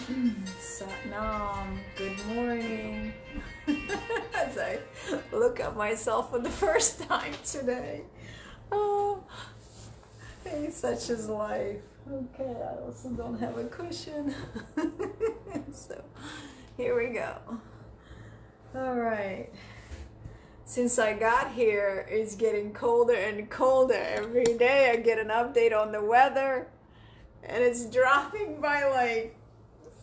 Satnam, good morning. As I look at myself for the first time today. Oh, hey, such is life. Okay, I also don't have a cushion. So, here we go. All right. Since I got here, it's getting colder and colder. Every day I get an update on the weather, and it's dropping by like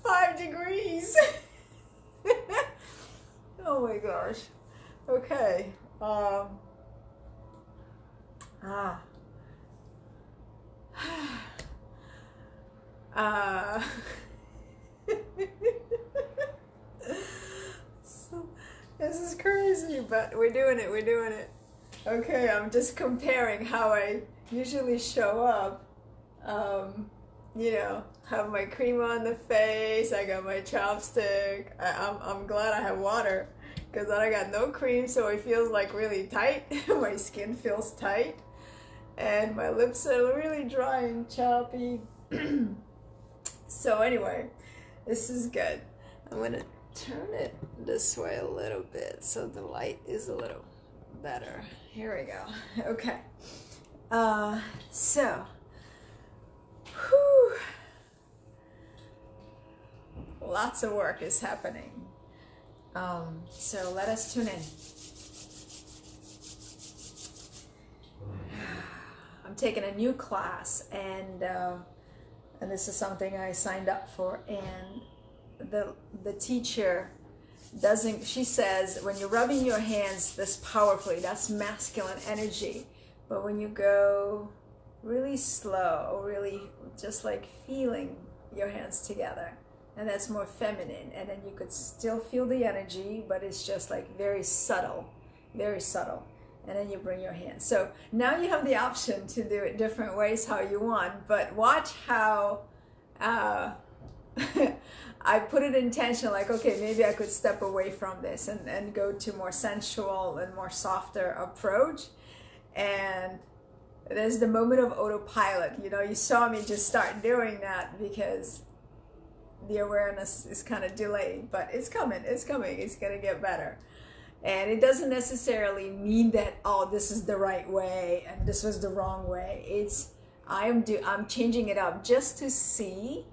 5 degrees. Oh my gosh. Okay. So, this is crazy, but we're doing it. Okay, I'm just comparing how I usually show up. Have my cream on the face, I got my chopstick. I'm glad I have water, because I got no cream, so it feels like really tight. My skin feels tight, and my lips are really dry and choppy. So anyway, this is good. I'm gonna turn it this way a little bit so the light is a little better. Here we go. Okay. Whew. Lots of work is happening. So let us tune in. I'm taking a new class, and this is something I signed up for, and the teacher doesn't, she says, when you're rubbing your hands this powerfully, that's masculine energy. But when you go really slow, really just like feeling your hands together, and that's more feminine, and then you could still feel the energy, but it's just like very subtle, and then you bring your hands. So now you have the option to do it different ways how you want, but watch how I put it intentional, like, okay, maybe I could step away from this and go to more sensual and more softer approach. And there's the moment of autopilot. You saw me just start doing that because the awareness is kind of delayed, but it's coming, it's gonna get better. And it doesn't necessarily mean that, oh, this is the right way and this was the wrong way. I'm changing it up just to see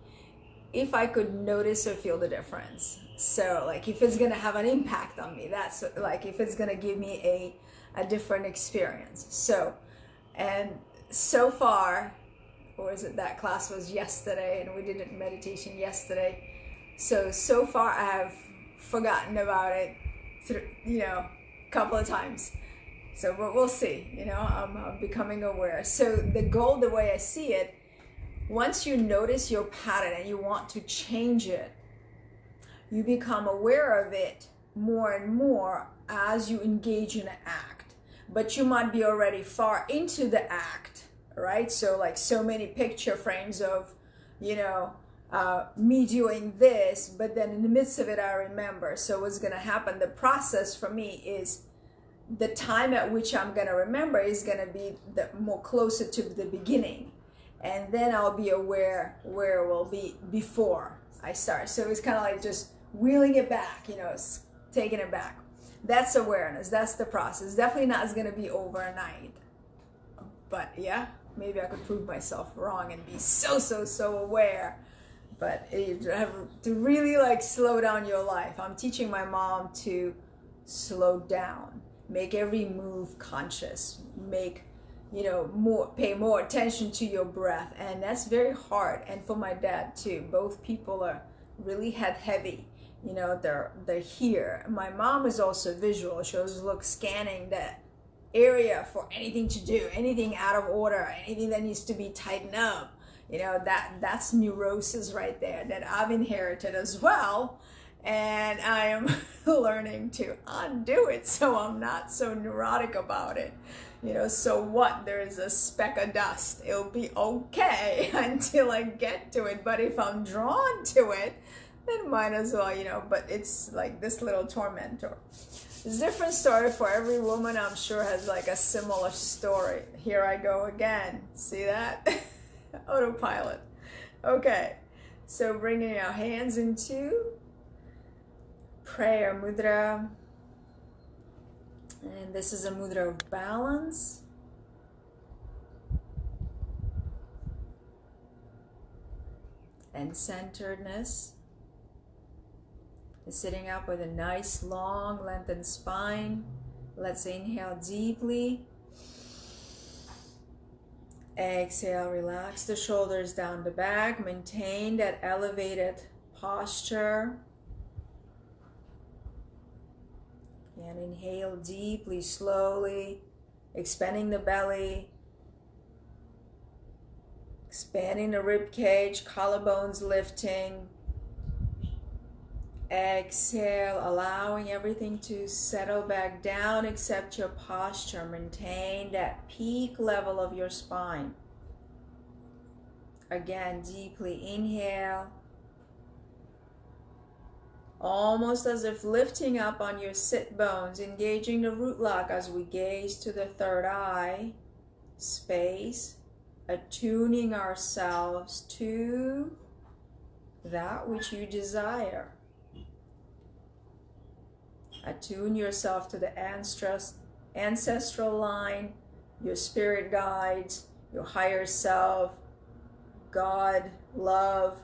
if I could notice or feel the difference. So like if it's gonna have an impact on me, that's like if it's gonna give me a different experience. So far, that class was yesterday, and we did a meditation yesterday. So far I have forgotten about it a couple of times. So but we'll see, I'm becoming aware. So the goal, the way I see it, once you notice your pattern and you want to change it, you become aware of it more and more as you engage in an act. But you might be already far into the act, right? So like so many picture frames of, me doing this, but then in the midst of it, I remember. So what's going to happen, the process for me is the time at which I'm going to remember is going to be more closer to the beginning. And then I'll be aware where it will be before I start. So it's kind of like just wheeling it back, taking it back. That's awareness. That's the process. Definitely not going to be overnight. But yeah, maybe I could prove myself wrong and be so aware. But you have to really like slow down your life. I'm teaching my mom to slow down, make every move conscious, pay more attention to your breath. And that's very hard. And for my dad too, both people are really head heavy. They're here. My mom is also visual. She always scanning that area for anything to do, anything out of order, anything that needs to be tightened up. That's neurosis right there that I've inherited as well. And I am learning to undo it so I'm not so neurotic about it. So what? There is a speck of dust. It'll be okay until I get to it. But if I'm drawn to it, then might as well, but it's like this little tormentor. It's a different story for every woman, I'm sure, has like a similar story. Here I go again. See that? Autopilot. Okay. So bringing our hands into prayer mudra. And this is a mudra of balance. And centeredness. Sitting up with a nice long lengthened spine. Let's inhale deeply. Exhale, relax the shoulders down the back. Maintain that elevated posture. And inhale deeply, slowly, expanding the belly, expanding the rib cage, collarbones lifting. Exhale, allowing everything to settle back down except your posture. Maintain that peak level of your spine. Again, deeply inhale. Almost as if lifting up on your sit bones, engaging the root lock as we gaze to the third eye space, attuning ourselves to that which you desire. Attune yourself to the ancestral line, your spirit guides, your higher self, God, love.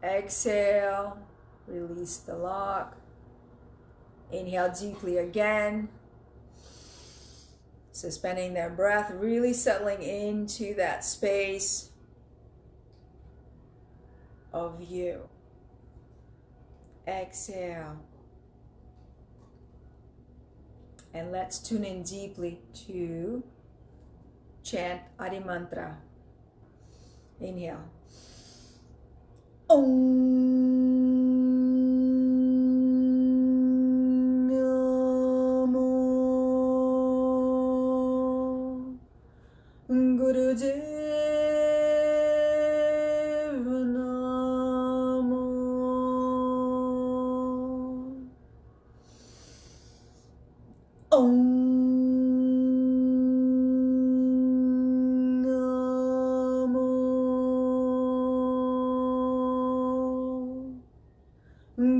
Exhale, release the lock. Inhale deeply again. Suspending that breath, really settling into that space of you. Exhale. And let's tune in deeply to chant Adi Mantra. Inhale. Om Namo Gurudev Namo. Om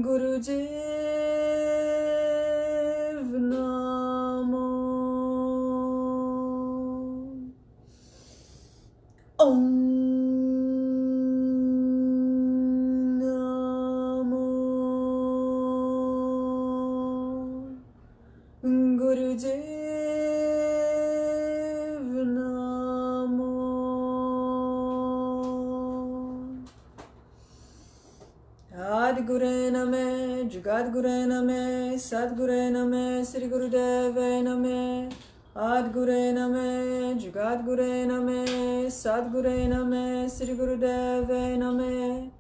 Gurudev Namo. Om Namo Gurudev Namo. Adgure Name, Jagadgure Name, Sadgure Name, Sri Gurudeve Name. Adgure Name, Jagadgure Name, Sadgure Name, Sri Gurudeve Name.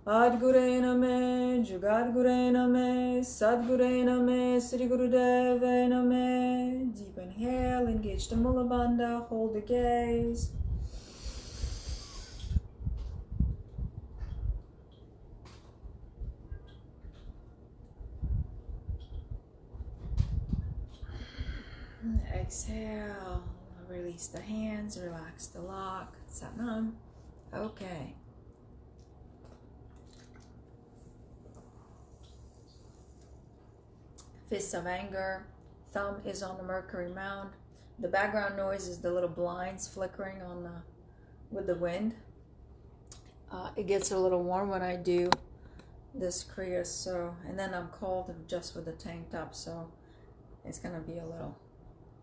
Adgure Name, Jagadgure Name, Sadgure Name, Sri Gurudeve Name. Deep inhale, engage the Mula Bandha, hold the gaze. Exhale, release the hands, relax the lock. Sadhana. Okay. Fists of anger. Thumb is on the Mercury mound. The background noise is the little blinds flickering on with the wind. It gets a little warm when I do this Kriya, so, and then I'm cold just with the tank top, so it's gonna be a little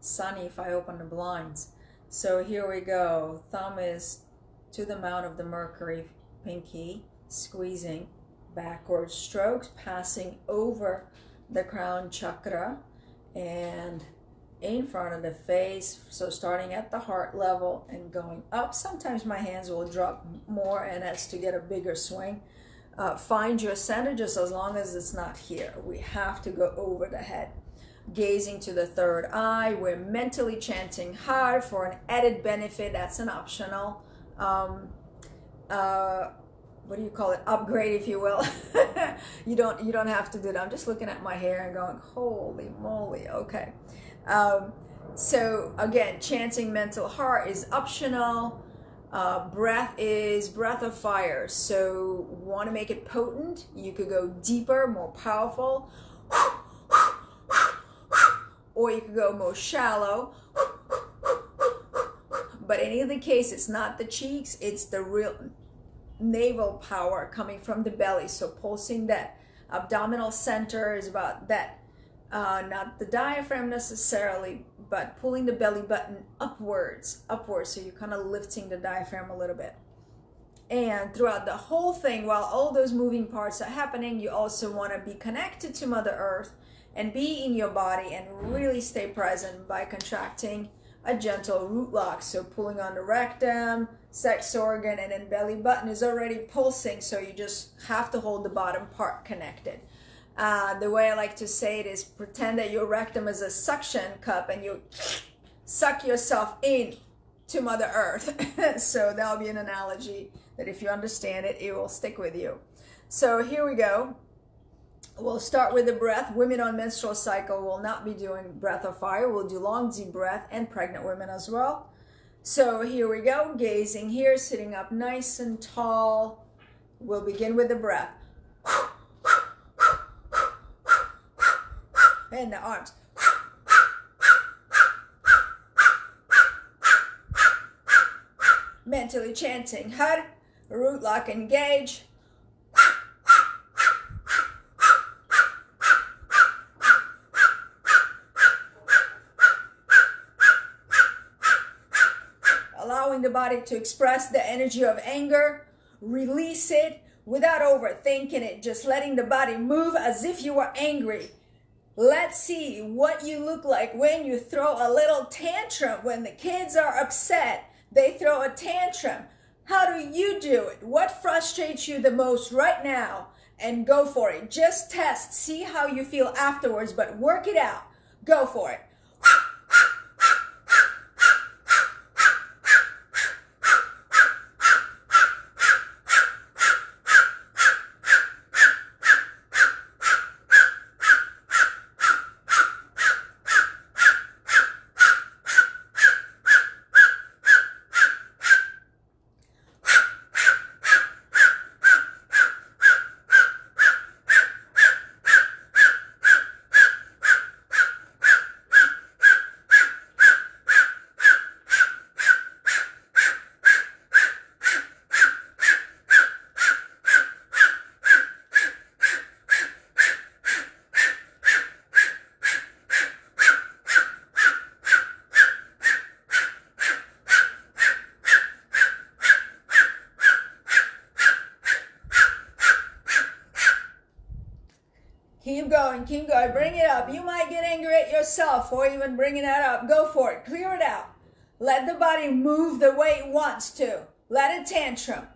sunny if I open the blinds. So here we go. Thumb is to the mount of the Mercury, pinky, squeezing, backward strokes, passing over the crown chakra and in front of the face. So starting at the heart level and going up. Sometimes my hands will drop more, and that's to get a bigger swing. Find your center just as long as it's not here. We have to go over the head. Gazing to the third eye. We're mentally chanting hard for an added benefit. That's an optional what do you call it, upgrade, if you will. you don't have to do that. I'm just looking at my hair and going, holy moly. Okay. So again, chanting mental heart is optional. Breath is breath of fire. So want to make it potent, you could go deeper, more powerful, or you could go more shallow. But in either case, it's not the cheeks, it's the real navel power coming from the belly. So pulsing that abdominal center is about that. Not the diaphragm necessarily, but pulling the belly button upwards. So you're kind of lifting the diaphragm a little bit. And throughout the whole thing, while all those moving parts are happening, you also want to be connected to Mother Earth and be in your body and really stay present by contracting a gentle root lock. So pulling on the rectum, sex organ, and then belly button is already pulsing. So you just have to hold the bottom part connected. The way I like to say it is pretend that your rectum is a suction cup and you suck yourself in to Mother Earth. So that'll be an analogy that if you understand it, it will stick with you. So here we go. We'll start with the breath. Women on menstrual cycle will not be doing breath of fire. We'll do long, deep breath, and pregnant women as well. So here we go. Gazing here, sitting up nice and tall. We'll begin with the breath. And the arms. Mentally chanting, Har, root lock, engage. Allowing the body to express the energy of anger, release it without overthinking it, just letting the body move as if you were angry. Let's see what you look like when you throw a little tantrum. When the kids are upset, they throw a tantrum. How do you do it? What frustrates you the most right now? And go for it. Just test. See how you feel afterwards, but work it out. Go for it. Keep going, bring it up. You might get angry at yourself or even bringing that up. Go for it, clear it out. Let the body move the way it wants to. Let it tantrum.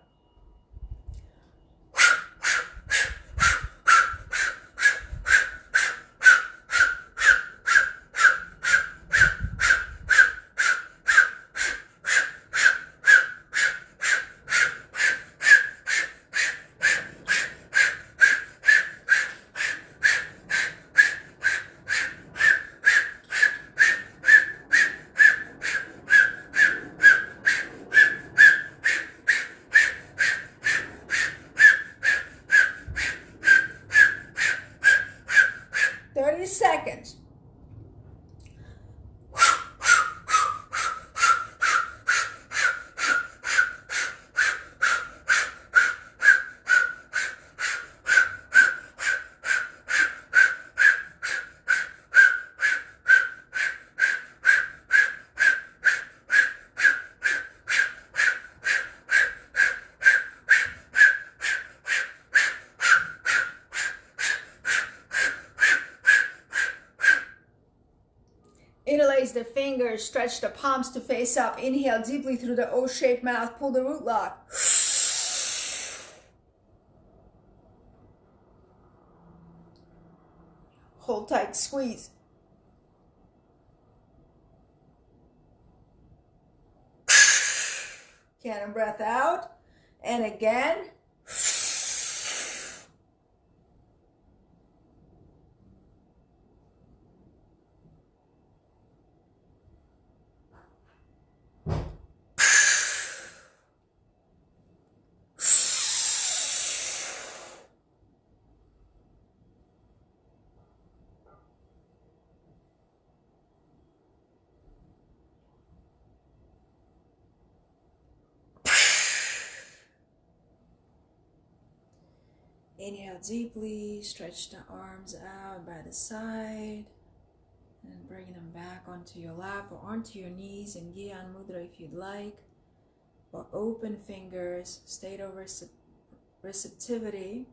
30 seconds. Interlace the fingers, stretch the palms to face up. Inhale deeply through the O-shaped mouth. Pull the root lock. Hold tight, squeeze. Cannon breath out. And again. Inhale deeply, stretch the arms out by the side, and bring them back onto your lap or onto your knees in Gyan Mudra if you'd like. Or open fingers, state of receptivity.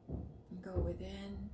And go within.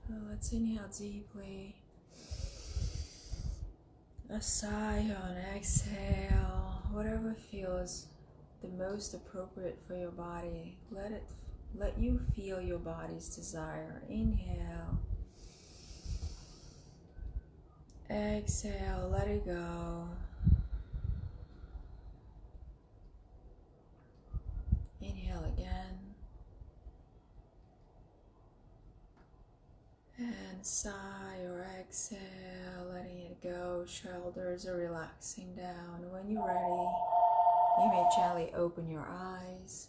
So let's inhale deeply. A sigh on exhale. Whatever feels the most appropriate for your body. Let you feel your body's desire. Inhale. Exhale, let it go. Inhale again. And sigh or exhale, letting it go. Shoulders are relaxing down. When you're ready, you may gently open your eyes.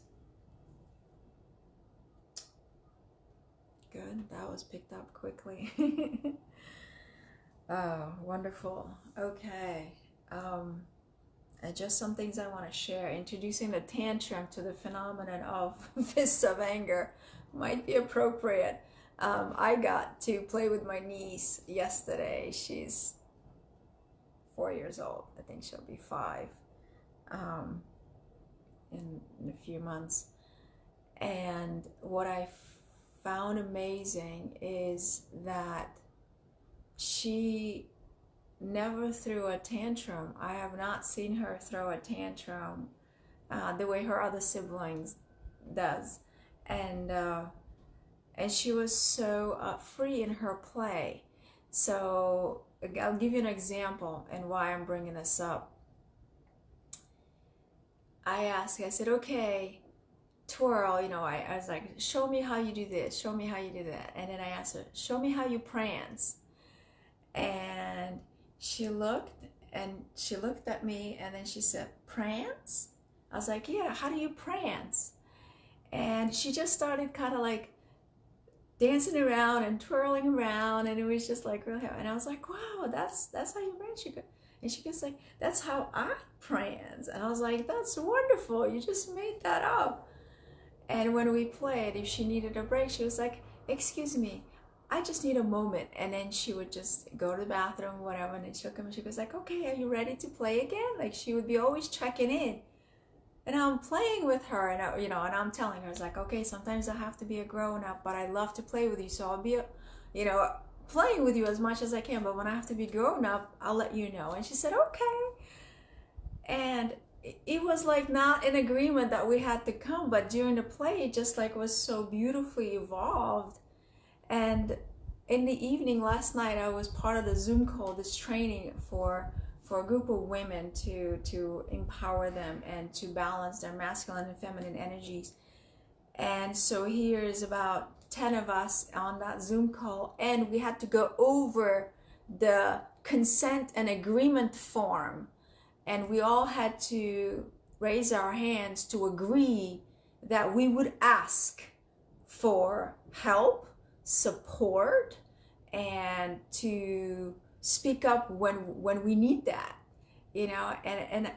Good, that was picked up quickly. Oh, wonderful. Okay. Just some things I want to share. Introducing the tantrum to the phenomenon of fists of anger might be appropriate. I got to play with my niece yesterday. She's 4 years old. I think she'll be 5 in a few months. And what I found amazing is that she never threw a tantrum. I have not seen her throw a tantrum the way her other siblings does. And she was so free in her play. So I'll give you an example and why I'm bringing this up. I said, okay, twirl, I was like, show me how you do this, show me how you do that. And then I asked her, show me how you prance. And she looked at me and then she said, prance? I was like, yeah, how do you prance? And she just started kind of like dancing around and twirling around, and it was just like really happy. And I was like, wow, that's how you prance. And she goes like, that's how I prance. And I was like, that's wonderful, you just made that up. And when we played, if she needed a break, she was like, excuse me, I just need a moment. And then she would just go to the bathroom, whatever, and then she'll come and she goes like, okay, are you ready to play again? Like she would be always checking in. And I'm playing with her, and and I'm telling her, it's like, okay, sometimes I have to be a grown-up, but I love to play with you, so I'll be, playing with you as much as I can, but when I have to be grown-up, I'll let you know. And she said, okay. And it was like not an agreement that we had to come, but during the play, it just like was so beautifully evolved. And in the evening last night, I was part of the Zoom call, this training for a group of women to empower them and to balance their masculine and feminine energies. And so here's about 10 of us on that Zoom call, and we had to go over the consent and agreement form, and we all had to raise our hands to agree that we would ask for help, support, and to speak up when we need that, and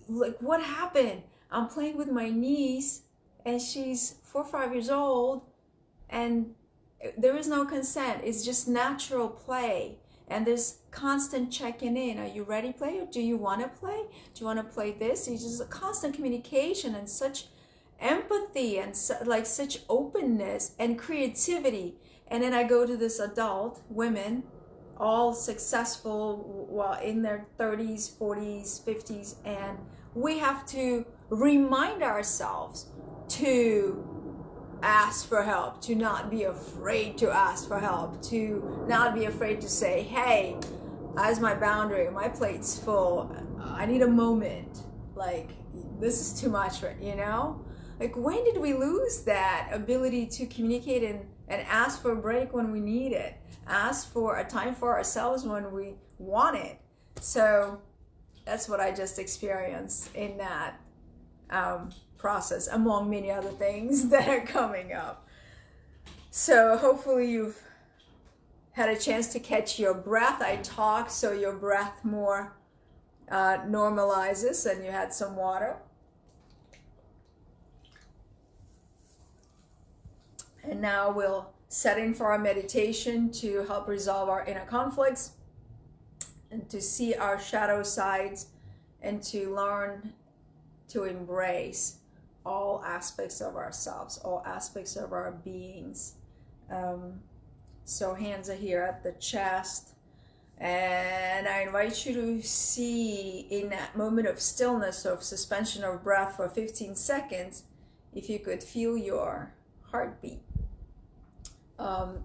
like what happened? I'm playing with my niece and she's 4 or 5 years old, and there is no consent. It's just natural play, and there's constant checking in. Are you ready, play? Or do you want to play? Do you want to play this? It's just a constant communication and such empathy and such openness and creativity. And then I go to this adult women all successful while in their 30s, 40s, 50s, and we have to remind ourselves to ask for help, to not be afraid to ask for help, to not be afraid to say, hey, as my boundary, my plate's full, I need a moment, like this is too much, you know? Like, when did we lose that ability to communicate and ask for a break when we need it, ask for a time for ourselves when we want it? So that's what I just experienced in that process, among many other things that are coming up. So hopefully you've had a chance to catch your breath. I talk so your breath more normalizes, and you had some water. And now we'll set in for our meditation to help resolve our inner conflicts and to see our shadow sides and to learn to embrace all aspects of ourselves, all aspects of our beings. So hands are here at the chest, and I invite you to see in that moment of stillness, of suspension of breath for 15 seconds, if you could feel your heartbeat.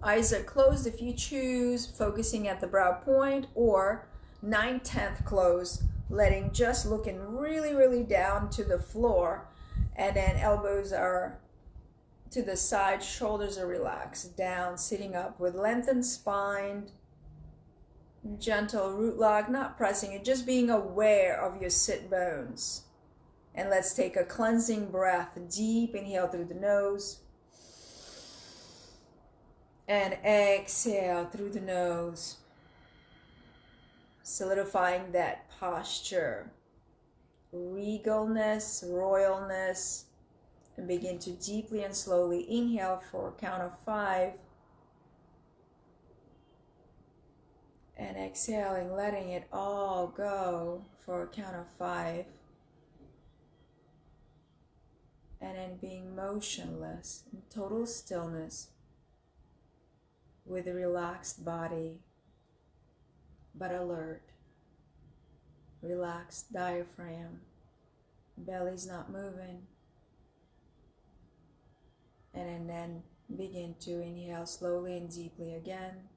Eyes are closed if you choose, focusing at the brow point, or 9/10 closed, letting just looking really, really down to the floor, and then elbows are to the side, shoulders are relaxed, down, sitting up with lengthened spine, gentle root lock, not pressing it, just being aware of your sit bones. And let's take a cleansing breath, deep inhale through the nose, and exhale through the nose, solidifying that posture, regalness, royalness, and begin to deeply and slowly inhale for a count of 5, and exhaling, letting it all go for a count of 5, and then being motionless in total stillness with a relaxed body but alert, relaxed diaphragm, belly's not moving. And then begin to inhale slowly and deeply again.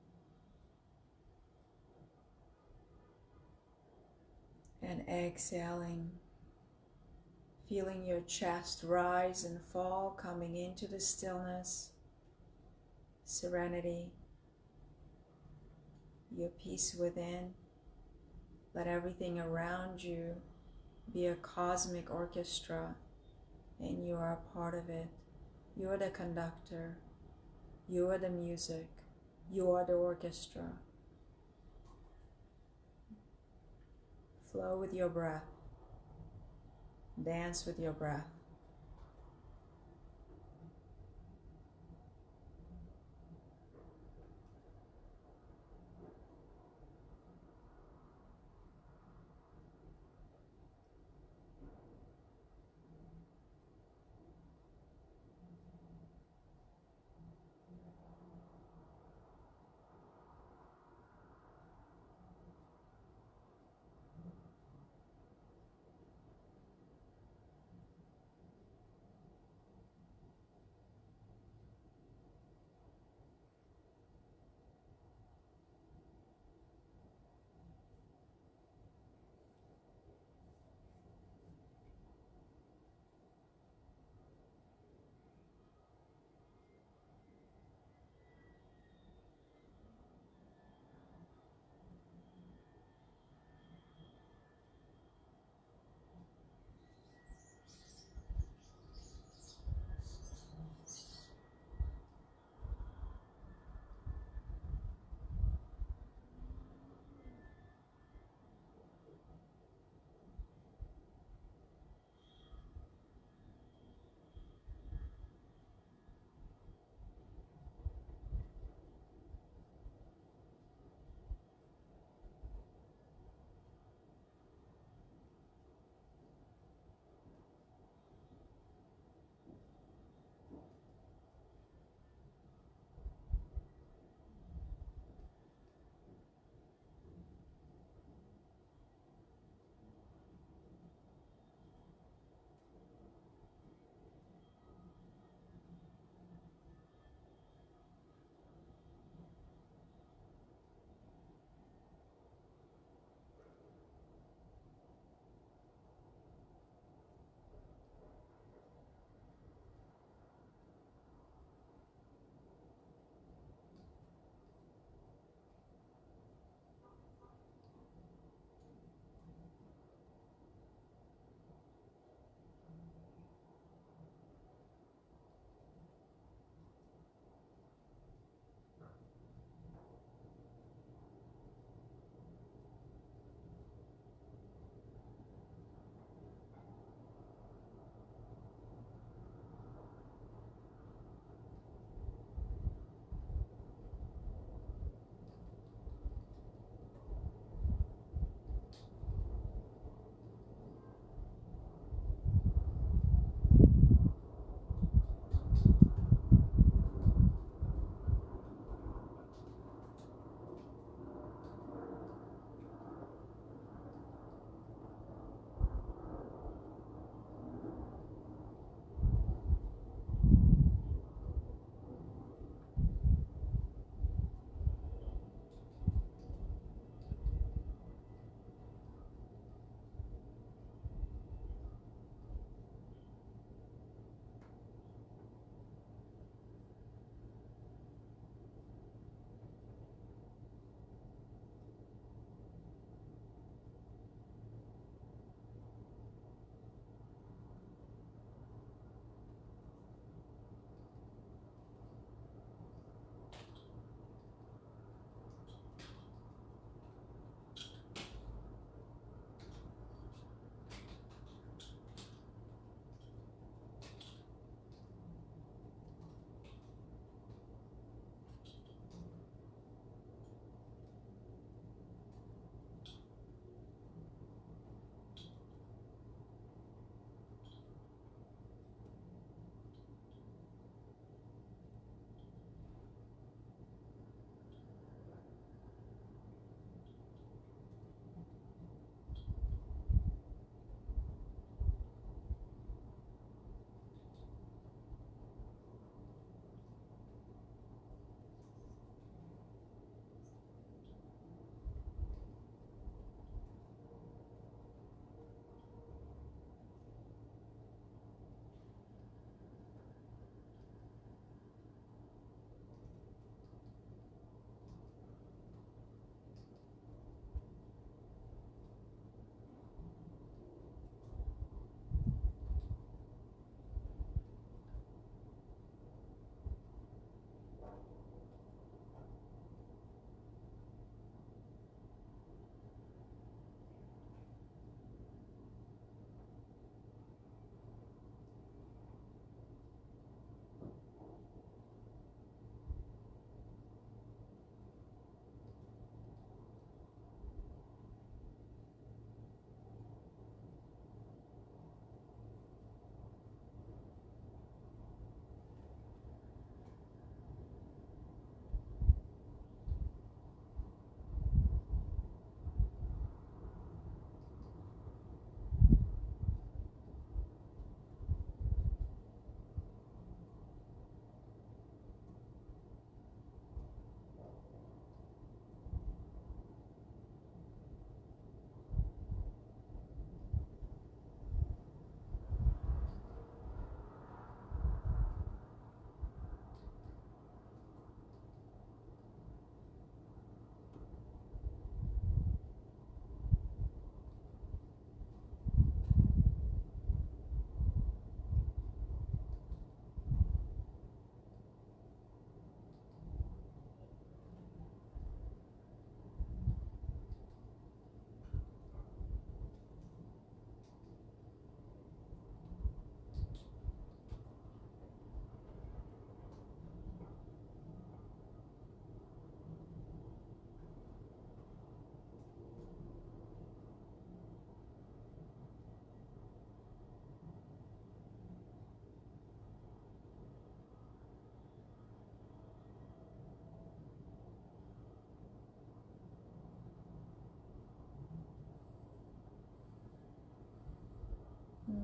And exhaling, feeling your chest rise and fall, coming into the stillness, serenity, your peace within. Let everything around you be a cosmic orchestra, and you are a part of it. You are the conductor, you are the music, you are the orchestra. Flow with your breath, dance with your breath.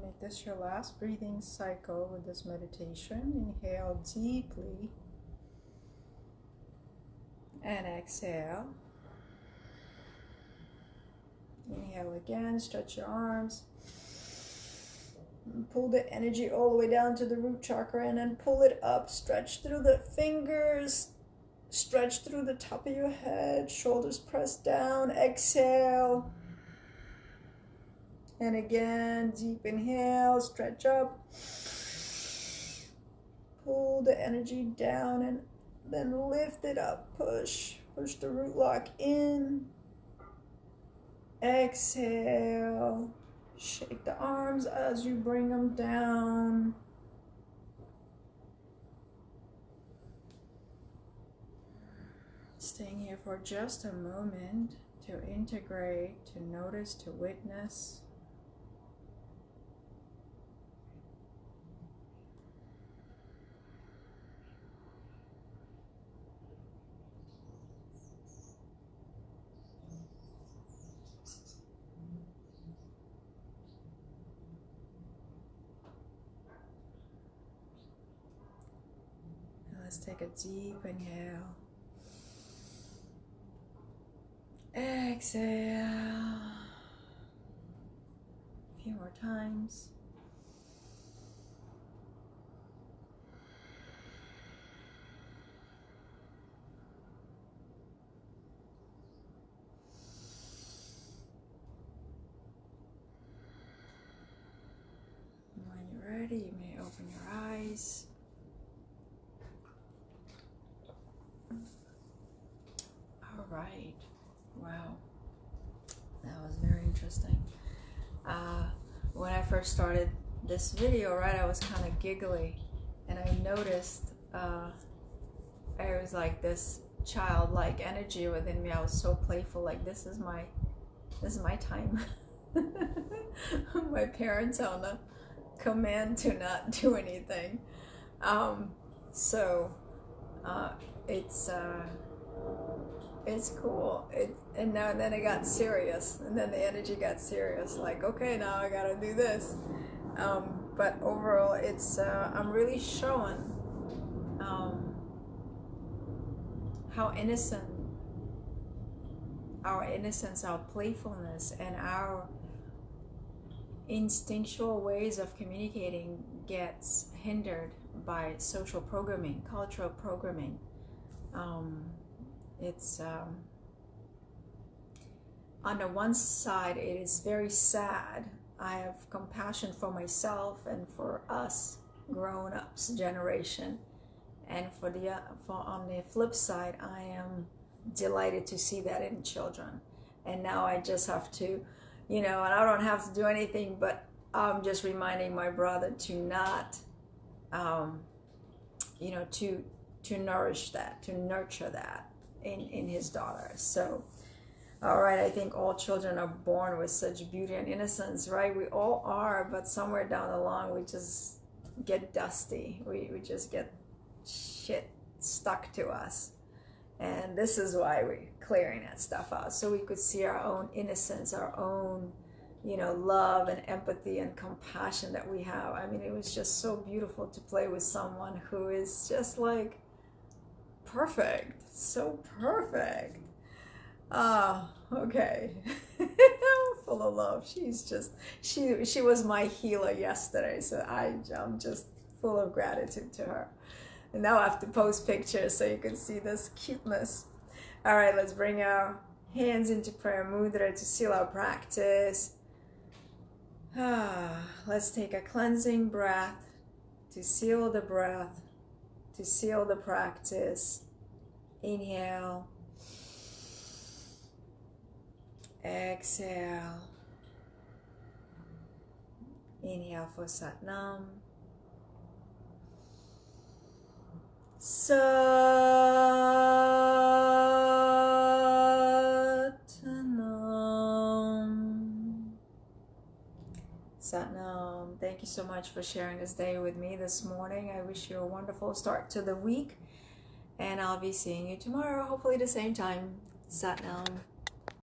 Make this your last breathing cycle with this meditation. Inhale deeply and exhale. Inhale again, stretch your arms. Pull the energy all the way down to the root chakra and then pull it up. Stretch through the fingers. Stretch through the top of your head. Shoulders pressed down. Exhale. And again, deep inhale. Stretch up. Pull the energy down and then lift it up. Push. Push the root lock in. Exhale. Shake the arms as you bring them down. Staying here for just a moment to integrate, to notice, to witness. Let's take a deep inhale. Exhale. A few more times. When you're ready, you may open your eyes. All right. Wow. That was very interesting. When I first started this video, right, I was kind of giggly, and I noticed there was like this childlike energy within me. I was so playful, like this is my time. My parents on the command to not do anything. It's cool. And then it got serious, and then the energy got serious. Like, okay, now I gotta do this. But overall, it's I'm really showing how innocent our innocence, our playfulness, and our instinctual ways of communicating gets hindered by social programming, cultural programming. It's on the one side, it is very sad. I have compassion for myself and for us grown-ups generation, and on the flip side, I am delighted to see that in children. And now I just have to, and I don't have to do anything, but I'm just reminding my brother to not, to nourish that, to nurture that in his daughter. So, all right, I think all children are born with such beauty and innocence, right? We all are, but somewhere down the line, we just get dusty. We just get shit stuck to us. And this is why we're clearing that stuff out, so we could see our own innocence, our own, love and empathy and compassion that we have. I mean, it was just so beautiful to play with someone who is just like perfect, so perfect. Okay. Full of love. She's just, she was my healer yesterday, so I'm just full of gratitude to her. And now I have to post pictures so you can see this cuteness. All right, let's bring our hands into prayer mudra to seal our practice. Let's take a cleansing breath to seal the breath, to seal the practice. Inhale. Exhale. Inhale for Satnam. Satnam. Thank you so much for sharing this day with me this morning. I wish you a wonderful start to the week, and I'll be seeing you tomorrow, hopefully the same time. Satnam.